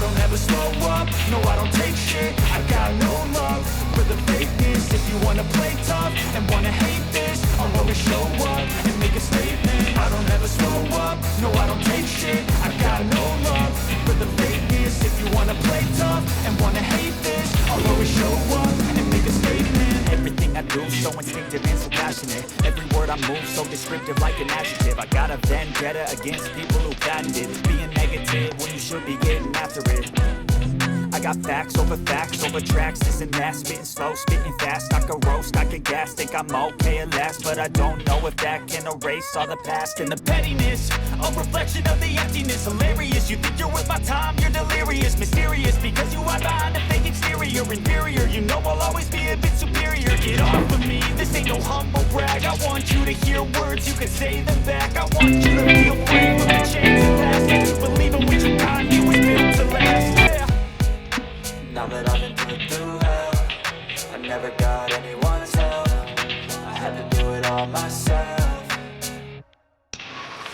don't ever slow up, no I don't take shit. I got no love for the fakeness. If you wanna play tough and wanna hate this, I'll always show up and make a statement. I don't ever slow up, no I don't take shit. I got no love for the fakeness. If you wanna play tough and wanna hate this, I'll always show up and make a statement. Everything I do, so instinctive and so passionate. Every word I move, so descriptive like an adjective. I got a vendetta against people who patented being negative when you should be getting after it. I got facts over tracks, this and that. Spitting slow, spitting fast, I can roast, I can gas. Think I'm okay at last, but I don't know if that can erase all the past. And the pettiness, a reflection of the emptiness. Hilarious, you think you're worth my time, you're delirious. Mysterious, because you hide behind a fake exterior. Inferior, you know I'll always be a bit superior. Get off of me, this ain't no humble brag. I want you to hear words, you can say them back. I want you to feel free from the chains of past. Believing with your kind, you was built to last. Yeah. Now that I've been through hell, I never got anyone's help. I had to do it all myself.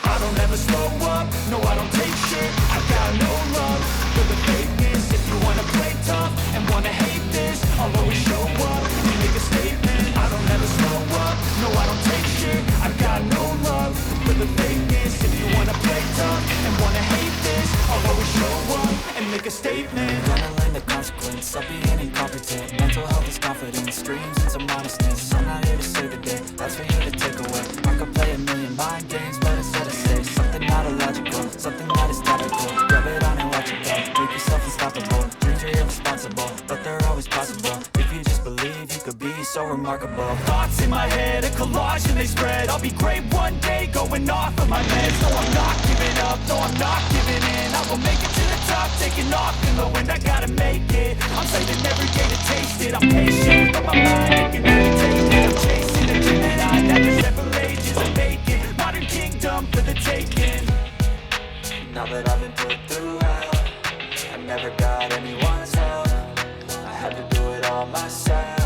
I don't ever slow up, no I don't take shit. I got no love for the fakeness. If you wanna play tough and wanna hate this, I'll always show up and make a statement. I don't ever slow up, no I don't take shit. I got no love for the fakeness. If you wanna play tough and wanna hate this, I'll always show up and make a statement. Gonna learn the consequence of being incompetent. Mental health is confidence, dreams and some honestness. I'm not here to save the day, that's for you to take away. I could play a million mind games, but instead I say something not illogical, something that is topical. Rub it on and watch it go, make yourself unstoppable. Dreams are irresponsible, but they're always possible. If you just believe, you could be so remarkable. Thoughts in my head, a collage and they spread. I'll be great one day, going off of my meds. No, I'm not giving up, no, I'm not giving in. I will make it to the top, taking off in the wind. I gotta make it, I'm saving every day to taste it. I'm patient, but my mind, it can only take it. I'm chasing a dream that I had for several ages. I'm making modern kingdom for the taking. Now that I've been put through hell, I never got anyone's help. I had to do it all myself.